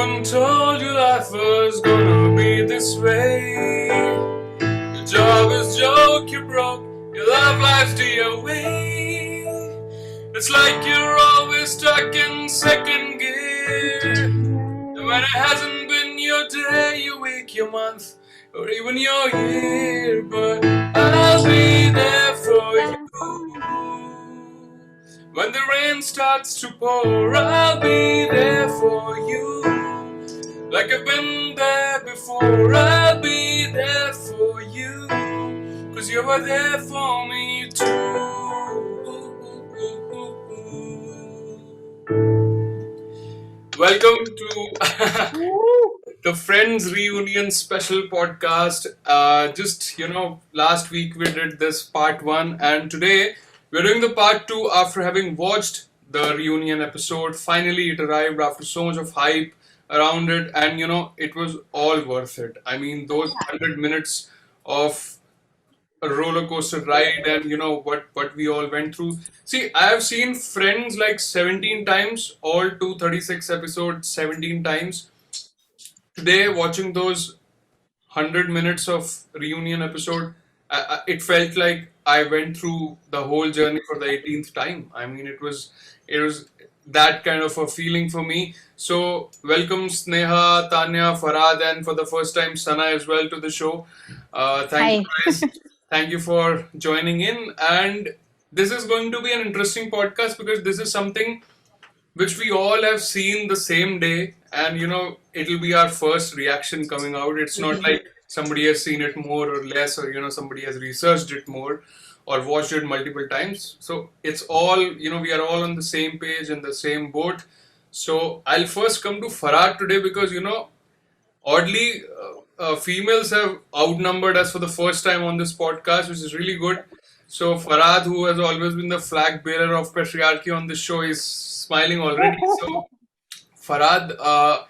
one told you life was gonna be this way? Your job is joke, you broke, your love life's way. It's like you're always stuck in second gear. And when it hasn't been your day, your week, your month, or even your year, but I'll be there for you. When the rain starts to pour, I'll be there for you. Like I've been there before, I'll be there for you. 'Cause you were there for me too. Welcome to the Friends Reunion special podcast. Last week we did this part one, and today we're doing the part two after having watched the reunion episode. Finally, it arrived after so much of hype around it, and it was all worth it. I mean, those 100 minutes of a roller coaster ride, and what we all went through. See, I have seen Friends like 17 times, all 236 episodes 17 times. Today, watching those 100 minutes of reunion episode, it felt like I went through the whole journey for the 18th time. I mean, it was that kind of a feeling for me. So welcome Sneha, Taniyaa, Farhad, and for the first time Sana as well to the show. Thank you Hi. guys. Thank you for joining in. And this is going to be an interesting podcast because this is something which we all have seen the same day, and it'll be our first reaction coming out. It's not like somebody has seen it more or less, or somebody has researched it more or watched it multiple times. So it's all, we are all on the same page and the same boat. So I'll first come to Farhad today because oddly, females have outnumbered us for the first time on this podcast, which is really good. So Farhad, who has always been the flag bearer of patriarchy on this show, is smiling already. So Farhad,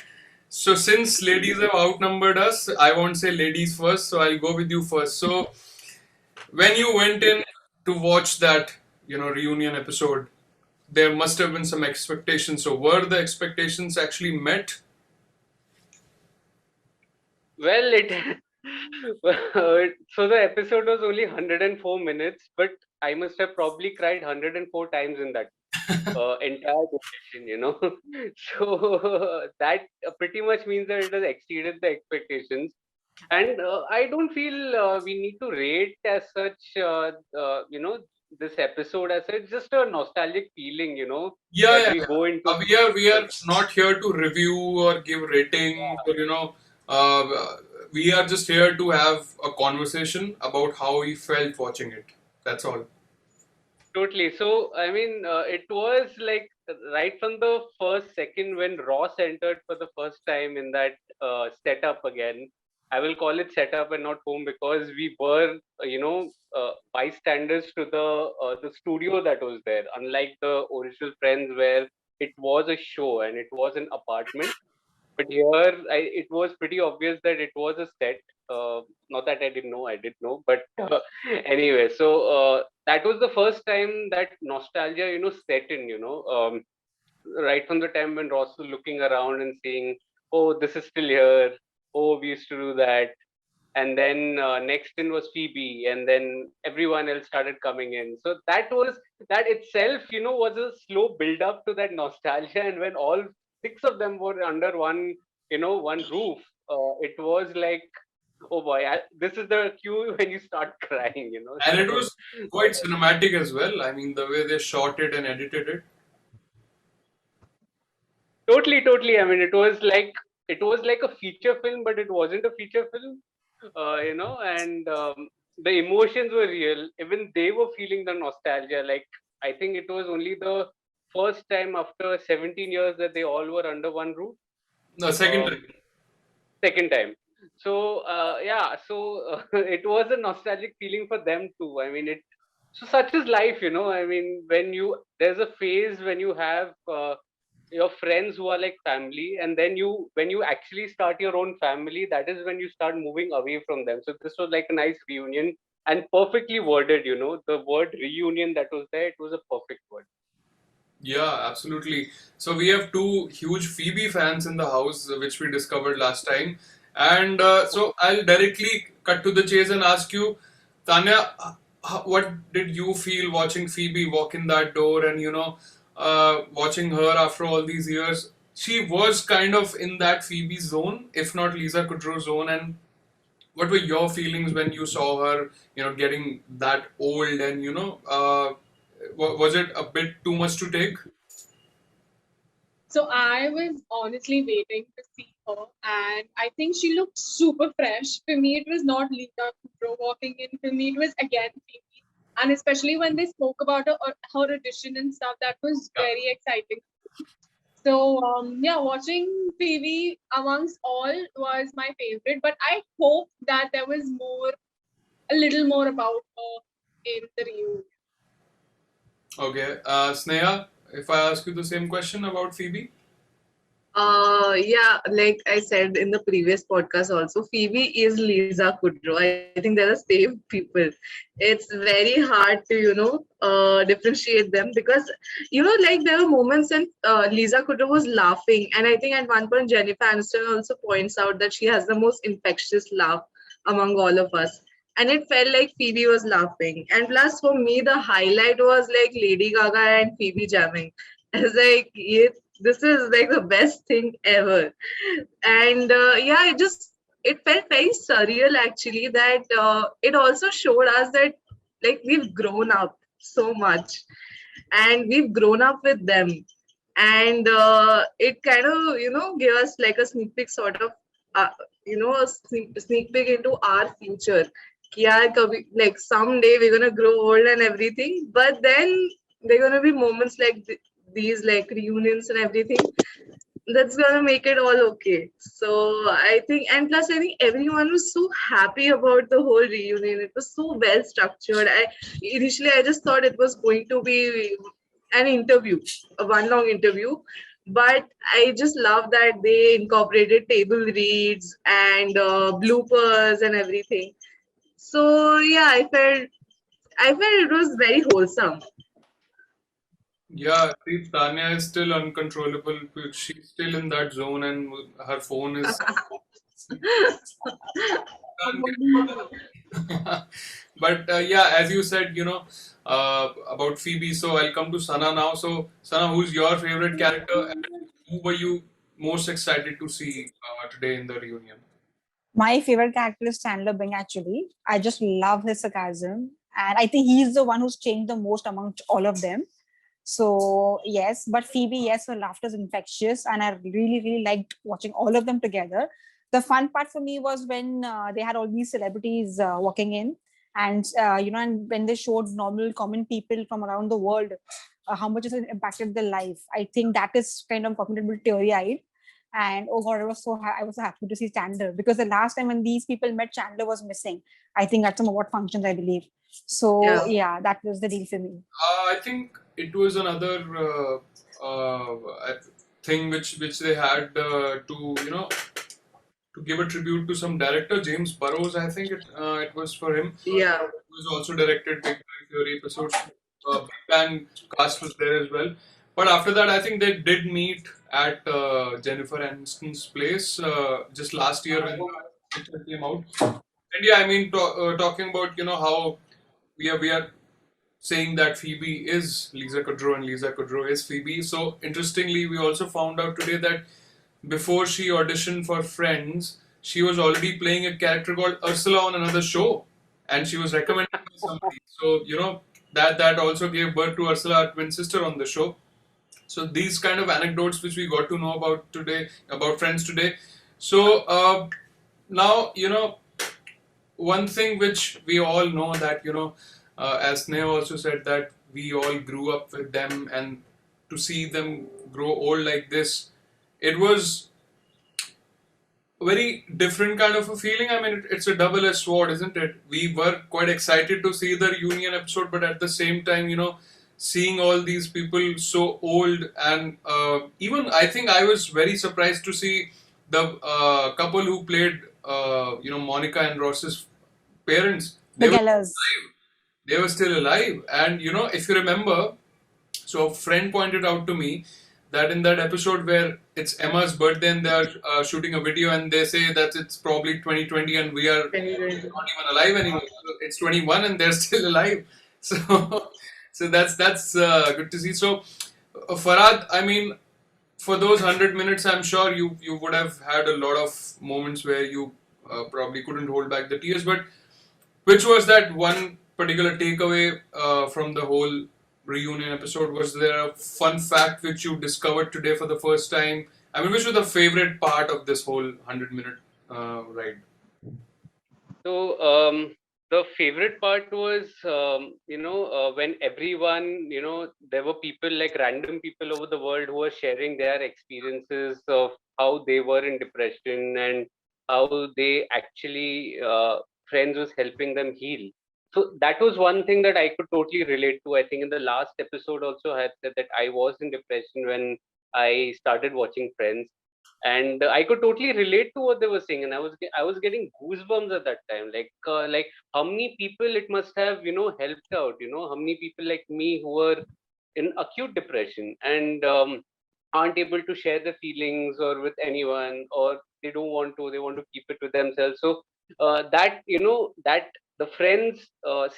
so since ladies have outnumbered us, I won't say ladies first, so I'll go with you first. So when you went in to watch that, reunion episode, there must have been some expectations. So were the expectations actually met? Well, it so the episode was only 104 minutes, but I must have probably cried 104 times in that entire duration. So that pretty much means that it has exceeded the expectations. And I don't feel we need to rate as such, this episode as such. It's just a nostalgic feeling, Yeah, that yeah, we yeah. go into. We are not here to review or give ratings, or uh, we are just here to have a conversation about how we felt watching it. That's all. Totally. So, I mean, it was like right from the first second when Ross entered for the first time in that setup again. I will call it setup and not home because we were, bystanders to the studio that was there. Unlike the original Friends, where it was a show and it was an apartment, but here, it was pretty obvious that it was a set. Not that I didn't know, I did know, but anyway, so that was the first time that nostalgia, set in. Right from the time when Ross was looking around and saying, "Oh, this is still here. Oh, we used to do that." And then next in was Phoebe, and then everyone else started coming in. So that itself, was a slow build up to that nostalgia. And when all six of them were under one roof, it was like, oh boy, this is the cue when you start crying. And it So was quite cinematic as well. I mean, the way they shot it and edited it. totally, totally. I mean, it was like a feature film, but it wasn't a feature film. And the emotions were real. Even they were feeling the nostalgia. Like, I think it was only the first time after 17 years that they all were under one roof. The second Um, time. Second time. So yeah, so it was a nostalgic feeling for them too. I mean, so such is life. I mean, there's a phase when you have your friends who are like family, and then when you actually start your own family, that is when you start moving away from them. So this was like a nice reunion and perfectly worded. The word reunion that was there, it was a perfect word. Yeah, absolutely. So we have two huge Phoebe fans in the house, which we discovered last time. And so I'll directly cut to the chase and ask you, Tanya, what did you feel watching Phoebe walk in that door and, watching her after all these years? She was kind of in that Phoebe zone, if not Lisa Kudrow zone. And what were your feelings when you saw her, getting that old and, was it a bit too much to take? So I was honestly waiting to see her, and I think she looked super fresh. For me, it was not Lisa Kudrow walking in. For me, it was again Phoebe, and especially when they spoke about her audition and stuff, that was very exciting. So yeah, watching Phoebe amongst all was my favorite. But I hope that there was a little more about her in the reunion. Okay, Sneha, if I ask you the same question about Phoebe, Yeah, like I said in the previous podcast also, Phoebe is Lisa Kudrow. I think they're the same people. It's very hard to, differentiate them because, like there were moments when Lisa Kudrow was laughing. And I think at one point, Jennifer Aniston also points out that she has the most infectious laugh among all of us. And it felt like Phoebe was laughing. And plus, for me, the highlight was like Lady Gaga and Phoebe jamming. I was like, yeah, this is like the best thing ever. And yeah, it felt very surreal actually that it also showed us that like we've grown up so much and we've grown up with them. And it kind of gave us like a sneak peek sort of uh, a sneak peek into our future. कि यार कभी like someday we're gonna grow old and everything, but then there are gonna be moments like these like reunions and everything that's gonna make it all okay. So I think, and plus I think everyone was so happy about the whole reunion. It was so well structured. I just thought it was going to be an interview, a one long interview, but I just love that they incorporated table reads and bloopers and everything. So yeah, I felt it was very wholesome. yeah, see, Tanya is still uncontrollable. She's still in that zone, and her phone is. But yeah, as you said, about Phoebe. So I'll come to Sana now. So Sana, who's your favorite character, and who were you most excited to see today in the reunion? My favorite character is Chandler Bing, actually. I just love his sarcasm. And I think he's the one who's changed the most among all of them. So, yes, but Phoebe, yes, her laughter is infectious. And I really, really liked watching all of them together. The fun part for me was when they had all these celebrities walking in. And, and when they showed normal, common people from around the world, how much it impacted their life. I think that is kind of got me a little teary-eyed. And oh god, I was so happy to see Chandler because the last time when these people met, Chandler was missing. I think at some award functions, I believe. So Yeah. yeah, that was the deal for me. I think it was another thing which they had to to give a tribute to some director, James Burrows. I think it was for him. Yeah. He was also directed Big Bang Theory episodes. Big Bang cast was there as well. But after that, I think they did meet at Jennifer Aniston's place just last year when the picture came out. And yeah, I mean, talking about how we are saying that Phoebe is Lisa Kudrow and Lisa Kudrow is Phoebe. So interestingly, we also found out today that before she auditioned for Friends, she was already playing a character called Ursula on another show, and she was recommended by somebody. So that also gave birth to Ursula, our twin sister, on the show. So these kind of anecdotes which we got to know about today about Friends today. So now one thing which we all know that as Sneha also said that we all grew up with them, and to see them grow old like this, it was a very different kind of a feeling. I mean, it's a double-edged sword, isn't it? We were quite excited to see the reunion episode, but at the same time, seeing all these people so old, and even I think I was very surprised to see the couple who played, Monica and Ross's parents. The Gellers. They were still alive, and if you remember, So a friend pointed out to me that in that episode where it's Emma's birthday and they are shooting a video and they say that it's probably 2020 and we are not even alive anymore. So it's 21 and they're still alive. So so that's good to see. So Farhad, I mean, for those 100 minutes, I'm sure you would have had a lot of moments where you probably couldn't hold back the tears. But which was that one particular takeaway from the whole reunion episode? Was there a fun fact which you discovered today for the first time? I mean, which was the favorite part of this whole 100-minute ride? So the favorite part was, when everyone, there were people like random people over the world who were sharing their experiences of how they were in depression and how they actually, Friends was helping them heal. So that was one thing that I could totally relate to. I think in the last episode also I had said that I was in depression when I started watching Friends, and I could totally relate to what they were saying, and I was getting goosebumps at that time. Like how many people it must have helped out. How many people like me who were in acute depression and aren't able to share their feelings or with anyone, or they want to keep it to themselves. So that the Friends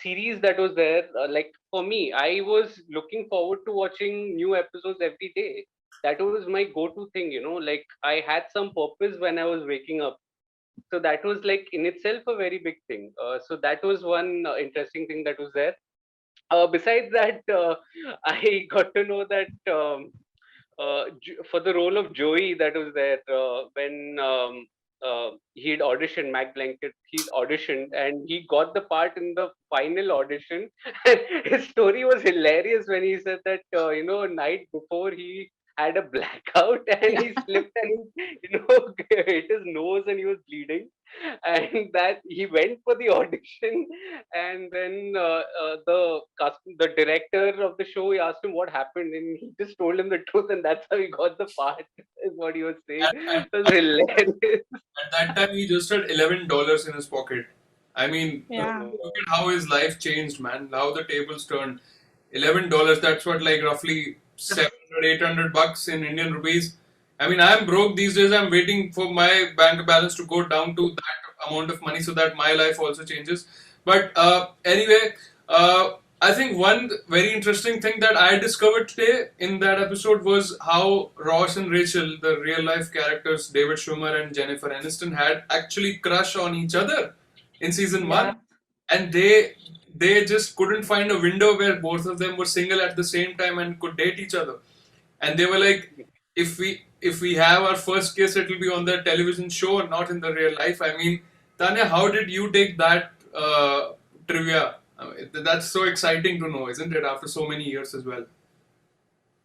series that was there, like for me, I was looking forward to watching new episodes every day. That was my go-to thing, like I had some purpose when I was waking up. So that was like in itself a very big thing. So that was one interesting thing that was there. Besides that, I got to know that for the role of Joey that was there, when he had auditioned, Mac Blanket, he auditioned and he got the part in the final audition. His story was hilarious when he said that, a night before he had a blackout and he slipped and hit his nose and he was bleeding, and that he went for the audition, and then the director of the show, he asked him what happened and he just told him the truth, and that's how he got the part, is what he was saying. And It was hilarious. at that time, he just had $11 in his pocket. I mean, Yeah. look at how his life changed, man. How the tables turned. $11, that's what, like roughly 700, $800 in Indian rupees. I mean, I'm broke these days. I'm waiting for my bank balance to go down to that amount of money so that my life also changes. But anyway, I think one very interesting thing that I discovered today in that episode was how Ross and Rachel, the real life characters, David Schwimmer and Jennifer Aniston, had actually crush on each other in season Yeah. one, and they just couldn't find a window where both of them were single at the same time and could date each other. And they were like, if we have our first kiss, it will be on the television show and not in the real life. I mean, Tanya, how did you take that trivia? I mean, that's so exciting to know, isn't it? After so many years as well.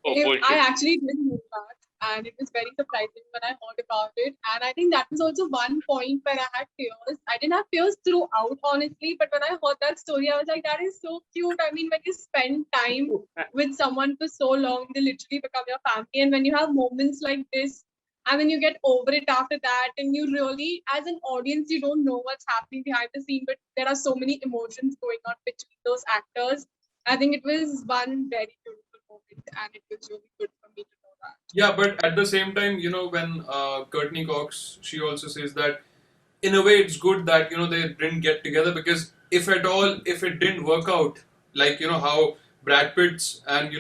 Oh, I bullshit. actually didn't know that, and it was very surprising when I heard about it. And I think that was also one point where I had tears. I didn't have tears throughout, honestly, but when I heard that story, I was like, that is so cute. I mean, when you spend time with someone for so long, they literally become your family. And when you have moments like this, and then you get over it after that, and you really, as an audience, you don't know what's happening behind the scene, but there are so many emotions going on between those actors. I think it was one very beautiful moment, and it was really good for me to know that. Yeah, but at the same time, when Courtney Cox, she also says that in a way it's good that they didn't get together, because if it didn't work out, like how Brad Pitt's and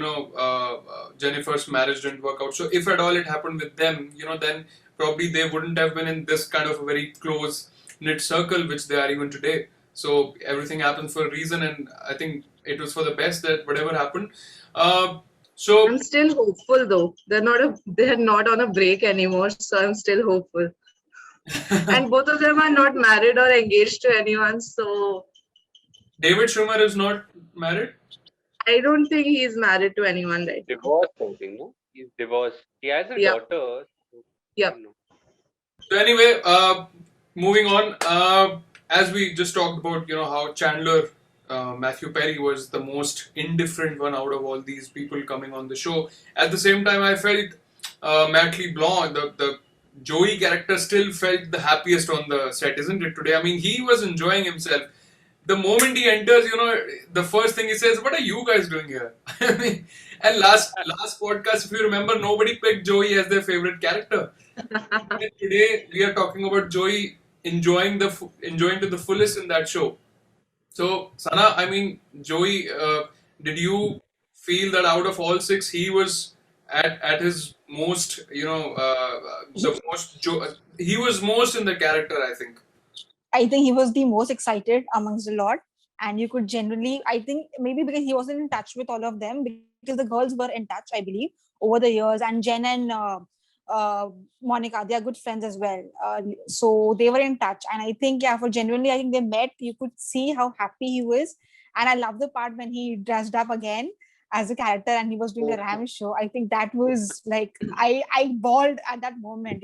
Jennifer's marriage didn't work out, so if at all it happened with them, then probably they wouldn't have been in this kind of a very close knit circle which they are even today. So everything happens for a reason, and I think it was for the best that whatever happened. So I'm still hopeful though. They're not on a break anymore, so I'm still hopeful. And both of them are not married or engaged to anyone, so David Schwimmer is not married. I don't think he's married to anyone right now. Divorced, I think, no? He's divorced. He has a Yeah. daughter. Yeah. I don't know. So anyway, moving on. As we just talked about, how Chandler, Matthew Perry was the most indifferent one out of all these people coming on the show. At the same time, I felt Matt LeBlanc, the Joey character, still felt the happiest on the set, isn't it? Today, I mean, he was enjoying himself. The moment he enters, the first thing he says, "What are you guys doing here?" I mean, And last podcast, if you remember, nobody picked Joey as their favorite character. And today we are talking about Joey enjoying to the fullest in that show. So, Sana, I mean, Joey, did you feel that out of all six, he was at his most, the he was most in the character, I think. I think he was the most excited amongst the lot. And you could generally, I think maybe because he wasn't in touch with all of them, because the girls were in touch, I believe, over the years. And Jen and Monica, they are good friends as well. So they were in touch. And I think, yeah, for genuinely, I think they met. You could see how happy he was. And I love the part when he dressed up again as a character and he was doing the Ram show. I think that was like, I bawled at that moment,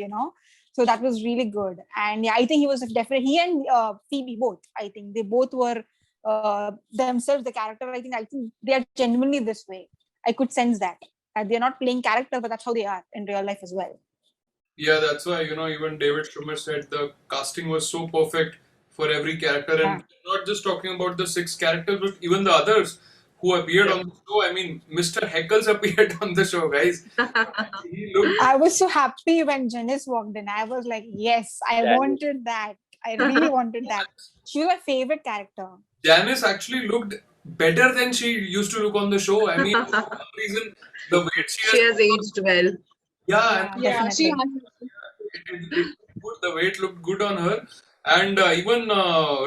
So that was really good. And yeah, I think he was definitely, he and Phoebe both, I think they both were themselves, the character. I think they are genuinely this way. I could sense that. They're not playing character, but that's how they are in real life as well. Yeah, that's why, even David Schwimmer said the casting was so perfect for every character. And not just talking about the six characters, but even the others who appeared on the show. I mean, Mr. Heckles appeared on the show, guys. He looked. I was so happy when Janice walked in. I was like, yes, I wanted that. I really wanted that. She was my favorite character. Janice actually looked better than she used to look on the show. I mean, for some reason, the weight She has aged well. yeah, and Yeah, she Definitely. has. the weight looked good on her. And even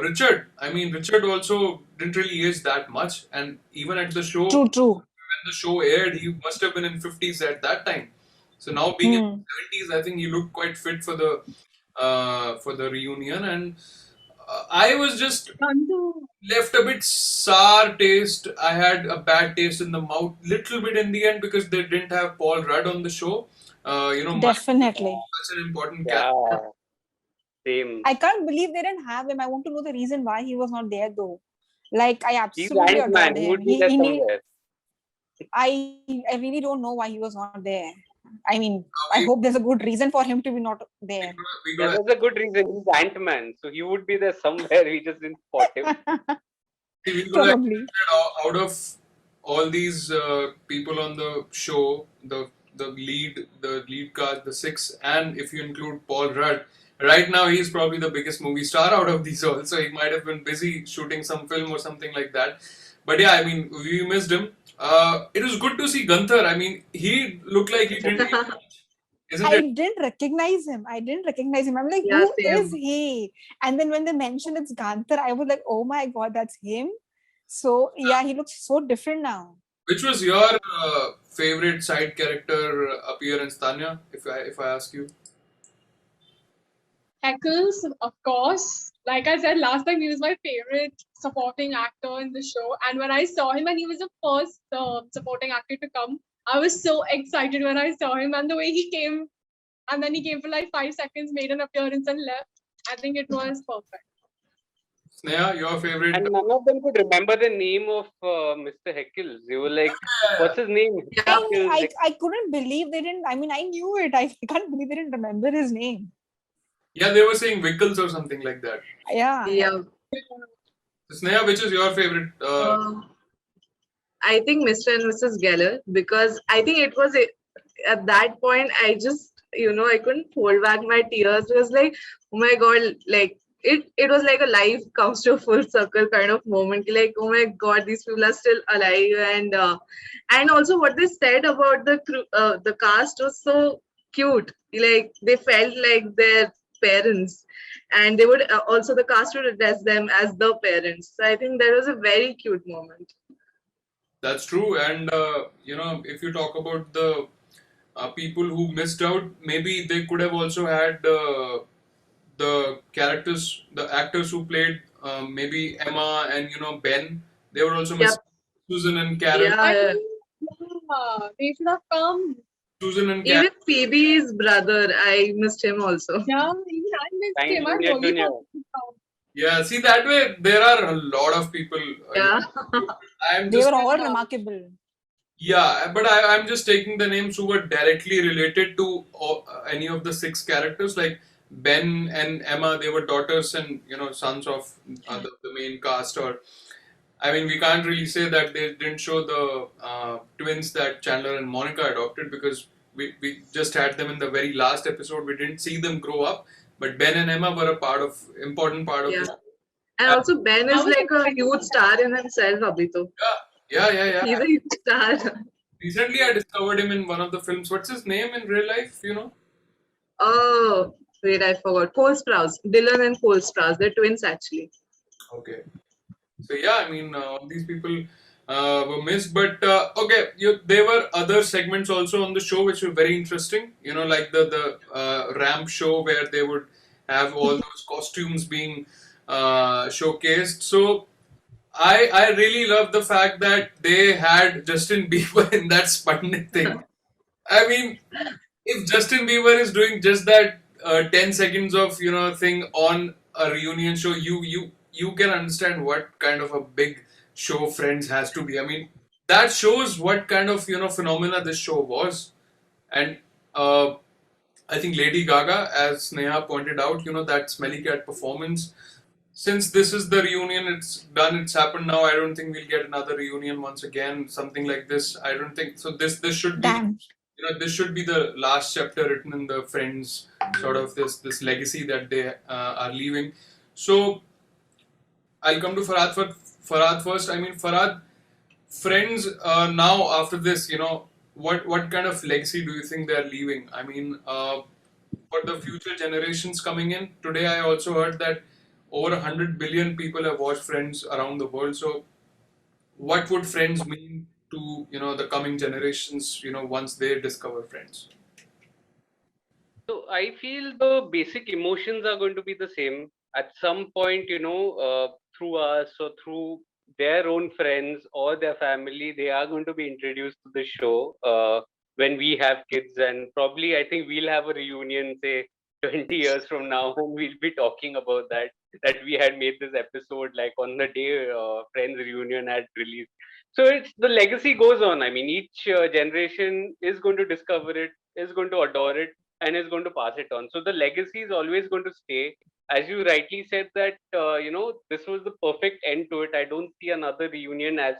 Richard, I mean, Richard also didn't really age that much. And even at the show, True. when the show aired, he must have been in 50s at that time. So now being in 70s, I think he looked quite fit for the reunion. And I was just Nandu. left a bit sour taste. I had a bad taste in the mouth, little bit in the end because they didn't have Paul Rudd on the show. Definitely. Such an important character. Yeah, same. I can't believe they didn't have him. I want to know the reason why he was not there though. Like I He's absolutely Ant-Man. adored He him. would be there somewhere. I really don't know why he was not there. I mean, I hope there's a good reason for him to be not there. We There got was a good reason. He's Ant-Man, so he would be there somewhere. We just didn't spot him. we got Probably. out of all these people on the show, the lead cast, the six, and if you include Paul Rudd, right now he's probably the biggest movie star out of these all. So he might have been busy shooting some film or something like that. But yeah, I mean, we missed him. It was good to see Gunther. I mean, he looked like he didn't eat much, isn't I it? didn't recognize him. I'm like, Yeah, who is same. he? And then when they mentioned it's Ganther, I was like, oh my god, that's him. So yeah, he looks so different now. Which was your favorite side character appearance, Tanya? If I ask you. Eccles, of course. Like I said last time, he was my favorite supporting actor in the show. And when I saw him, and he was the first supporting actor to come, I was so excited when I saw him. And the way he came, and then he came for like 5 seconds, made an appearance, and left. I think it was perfect. Sneha, your favorite? And none of them could remember the name of Mr. Heckles. They were like, what's his name? I couldn't believe they didn't. I mean, I knew it. I can't believe they didn't remember his name. Yeah, they were saying Wickles or something like that. Yeah. Yeah. Sneha, which is your favorite? I think Mr. and Mrs. Geller, because I think it was at that point I just I couldn't hold back my tears. It was like, oh my god, like it was like a life comes to a full circle kind of moment. Like, oh my god, these people are still alive, and also what they said about the crew, the cast was so cute. Like they felt like their parents, and they would also the cast would address them as the parents. So I think that was a very cute moment. That's true. And if you talk about the people who missed out, maybe they could have also had the characters, the actors who played maybe Emma and Ben. They were also missing. Susan and Karen. Yeah. They should have come. Susan and Karen. Even Phoebe's brother, I missed him also. Yeah, even I missed Thank him. you, I'm Junior. only for come. Yeah, see that way there are a lot of people. Yeah. I'm They just were all remarkable. yeah, but I'm just taking the names who were directly related to any of the six characters, like Ben and Emma. They were daughters and sons of the main cast. Or I mean, we can't really say that they didn't show the twins that Chandler and Monica adopted because we just had them in the very last episode. We didn't see them grow up, but Ben and Emma were a important part of Yeah. this. And And also Ben I is was like a expecting huge star in himself, Abhito. yeah. He's a huge star. Recently, I discovered him in one of the films. What's his name in real life? You know? Oh, wait, I forgot. Cole Sprouse. Dylan and Cole Sprouse. They're twins actually. Okay. So yeah, I mean, all these people were missed, but okay, there were other segments also on the show which were very interesting. You know, like the ramp show where they would have all those costumes being showcased. So I really love the fact that they had Justin Bieber in that Sputnik thing. I mean, if Justin Bieber is doing just that 10 seconds of thing on a reunion show, you can understand what kind of a big show Friends has to be. I mean, that shows what kind of phenomena this show was. And uh, I think Lady Gaga, as Sneha pointed out, that Smelly Cat performance. Since this is the reunion, it's done, it's happened now. I don't think we'll get another reunion once again, something like this. I don't think so. This should be Damn. this should be the last chapter written in the Friends sort of this legacy that they are leaving. So I'll come to Farhad Farhad first. I mean, Farhad, Friends now after this, what kind of legacy do you think they are leaving? I mean, for the future generations coming in. Today, I also heard that over 100 billion people have watched Friends around the world. So what would Friends mean to the coming generations? Once they discover Friends. So I feel the basic emotions are going to be the same. At some point, through us or through their own friends or their family, they are going to be introduced to the show when we have kids. And probably, I think we'll have a reunion, say, 20 years from now, and we'll be talking about that we had made this episode like on the day Friends reunion had released. So it's the legacy goes on. I mean, each generation is going to discover it, is going to adore it, and is going to pass it on. So the legacy is always going to stay. As you rightly said that this was the perfect end to it. I don't see another reunion as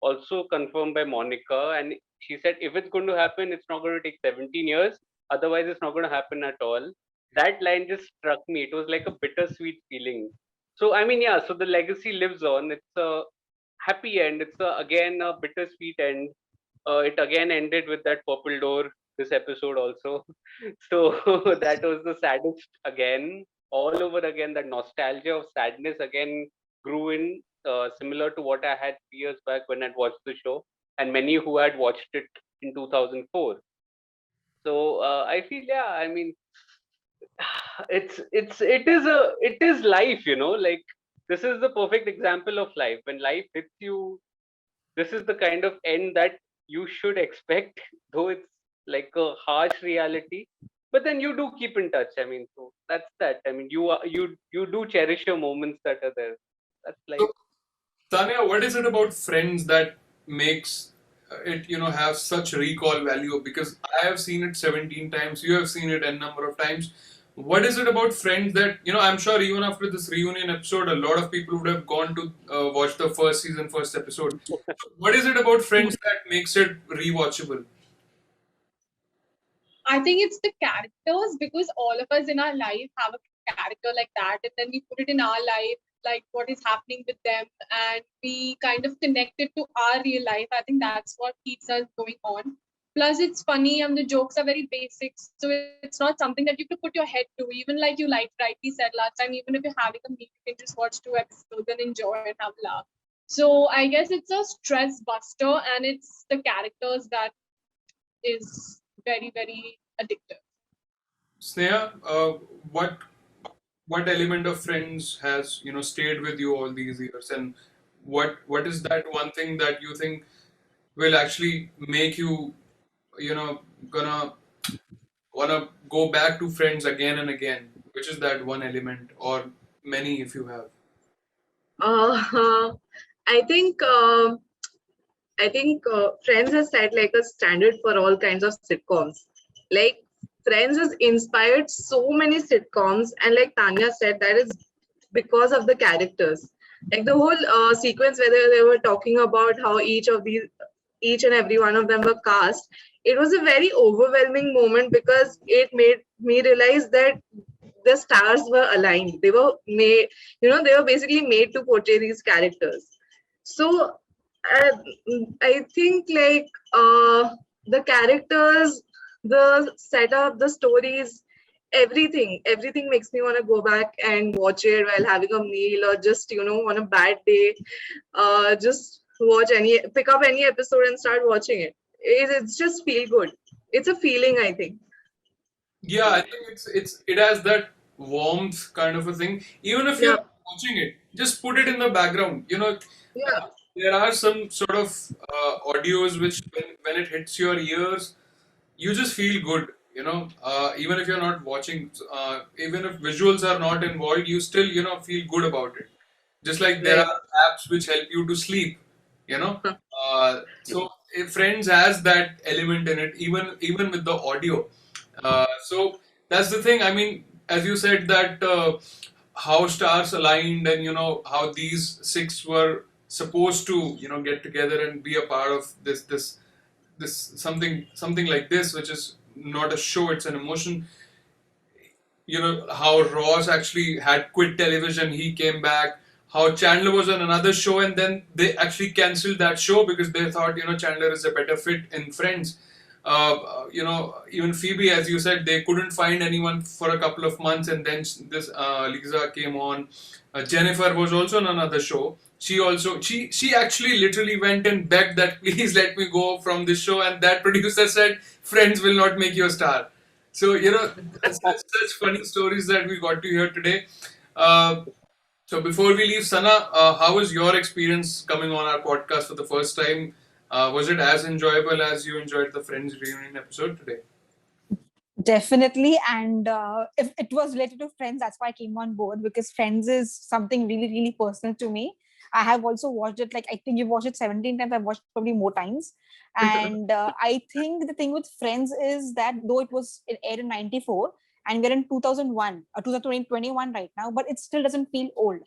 also confirmed by Monica, and she said if it's going to happen, it's not going to take 17 years. Otherwise, it's not going to happen at all. That line just struck me. It was like a bittersweet feeling. So I mean, yeah. So the legacy lives on. It's a happy end. It's again a bittersweet end. It again ended with that purple door. This episode also. So that was the saddest again, all over again. That nostalgia of sadness again grew in, similar to what I had 3 years back when I'd watched the show, and many who had watched it in 2004. So I feel, yeah, I mean, it is life, like this is the perfect example of life. When life hits you, this is the kind of end that you should expect, though it's like a harsh reality. But then you do keep in touch. I mean, so that's that. I mean, you do cherish your moments that are there. That's life. So, Tanya, what is it about Friends that makes it, have such recall value? Because I have seen it 17 times, you have seen it n number of times. What is it about Friends that, I'm sure even after this reunion episode, a lot of people would have gone to watch the first season, first episode. So what is it about Friends that makes it rewatchable? I think it's the characters because all of us in our life have a character like that, and then we put it in our life, like what is happening with them, and we kind of connect it to our real life. I think that's what keeps us going on. Plus, it's funny and the jokes are very basic, so it's not something that you have to put your head to. Even like you rightly said last time, even if you're having a meal, you can just watch 2 episodes and enjoy and have a laugh. So I guess it's a stress buster, and it's the characters that is very, very addictive. Sneha, what element of Friends has stayed with you all these years, and what is that one thing that you think will actually make you gonna wanna go back to Friends again and again? Which is that one element, or many if you have? Uh, I think Friends has set like a standard for all kinds of sitcoms. Like Friends has inspired so many sitcoms, and like Tanya said, that is because of the characters. Like the whole sequence where they were talking about how each and every one of them were cast. It was a very overwhelming moment because it made me realize that the stars were aligned. They were made, they were basically made to portray these characters. So uh, I think like the characters, the setup, the stories, everything makes me want to go back and watch it while having a meal, or just on a bad day, just pick up any episode and start watching it. It's just feel good. It's a feeling, I think. Yeah, I think it has that warmth kind of a thing. Even if you're Yeah, not watching it, just put it in the background. yeah, There are some sort of audios which, when it hits your ears, you just feel good. Even if you're not watching, even if visuals are not involved, you still feel good about it. Just like there right. are apps which help you to sleep. You know, so if Friends has that element in it, even with the audio. So that's the thing. I mean, as you said that how stars aligned, and how these six were supposed to get together and be a part of this something like this, which is not a show, it's an emotion. How Ross actually had quit television, he came back. How Chandler was on another show, and then they actually cancelled that show because they thought Chandler is a better fit in Friends. Even Phoebe, as you said, they couldn't find anyone for a couple of months, and then this Lisa came on. Jennifer was also on another show. She actually literally went and begged that please let me go from this show, and that producer said Friends will not make you a star. So such funny stories that we got to hear today. Uh, so before we leave, Sana, how was your experience coming on our podcast for the first time? Was it as enjoyable as you enjoyed the Friends reunion episode today? Definitely. And if it was related to Friends, that's why I came on board, because Friends is something really, really personal to me. I have also watched it, like, I think you've watched it 17 times. I've watched probably more times. And I think the thing with Friends is that though it aired in 94 and we're in 2001 or 2021 right now, but it still doesn't feel old.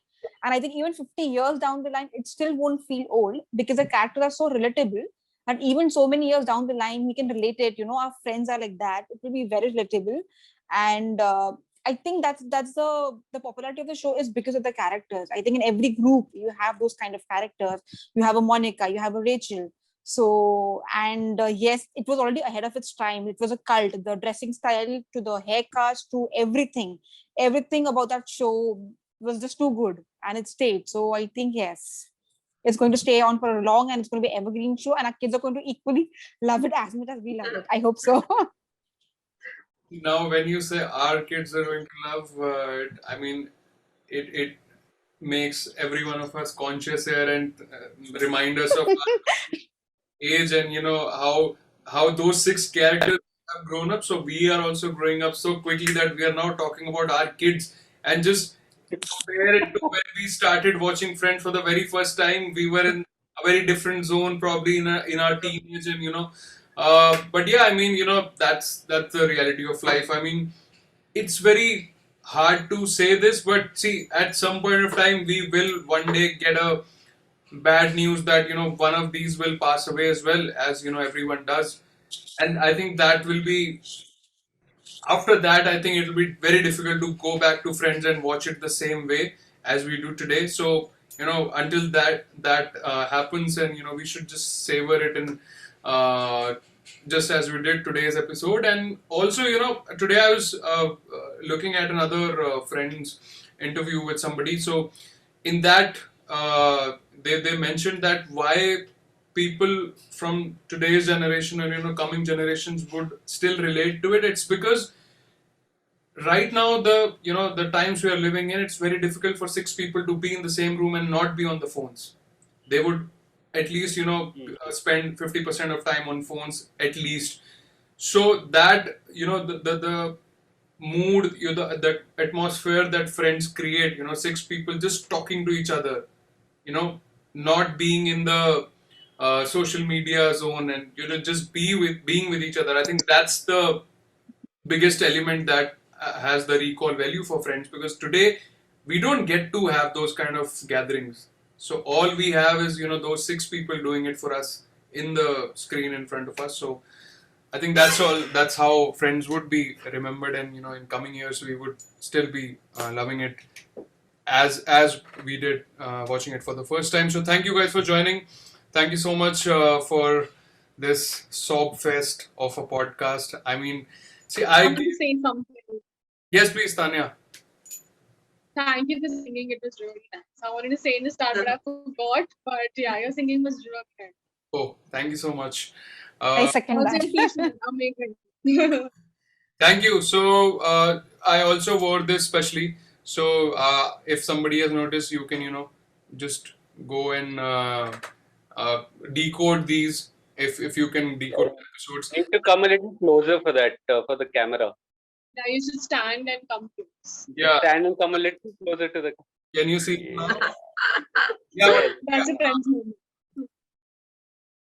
And I think even 50 years down the line, it still won't feel old because the characters are so relatable. And even so many years down the line, we can relate it. Our friends are like that. It will be very relatable. And I think that's the popularity of the show is because of the characters. I think in every group you have those kind of characters. You have a Monica, you have a Rachel. So, and yes, it was already ahead of its time. It was a cult. The dressing style to the haircuts to everything about that show was just too good, and it stayed. So I think yes, it's going to stay on for a long, and it's going to be evergreen show, and our kids are going to equally love it as much as we love it. I hope so. Now, when you say our kids are going to love it, I mean, it makes every one of us conscious here and remind us of our age, and how those six characters have grown up. So we are also growing up so quickly that we are now talking about our kids, and just compare it to when we started watching Friends for the very first time. We were in a very different zone, probably in our teenage, and but yeah, I mean, that's the reality of life. I mean, it's very hard to say this, but see, at some point of time, we will one day get a bad news that one of these will pass away as well, as everyone does. And I think that will be, after that, I think it'll be very difficult to go back to Friends and watch it the same way as we do today. So until that happens, and we should just savor it, and just as we did today's episode. And also, today I was looking at another Friends interview with somebody. So in that, they mentioned that why people from today's generation and coming generations would still relate to it. It's because right now, the times we are living in, it's very difficult for six people to be in the same room and not be on the phones. They would at least spend 50% of time on phones at least. So that the mood, the atmosphere that Friends create, six people just talking to each other, not being in the social media zone, and just being with each other. I think that's the biggest element that has the recall value for Friends, because today we don't get to have those kind of gatherings. So all we have is, you know, those 6 people doing it for us in the screen in front of us. So I think that's all. That's how Friends would be remembered, and you know, in coming years, we would still be loving it as we did watching it for the first time. So thank you guys for joining. Thank you so much for this sob fest of a podcast. I mean, see, I I want to say something. yes, please, Tanya. Thank you for singing. It was really nice. I wanted to say in the start, but I forgot. But yeah, your singing was really nice. Oh, thank you so much. I second Also, that. impeachment. Amazing. Thank you. So I also wore this specially. So if somebody has noticed, you can, you know, just go and decode these. If you can decode the episodes. Need to come a little closer for that, for the camera. Yeah, you should stand and come close. Yeah. Stand and come a little closer to the. Can you see now? Yeah. Yeah. Yes. That's a friend's moment.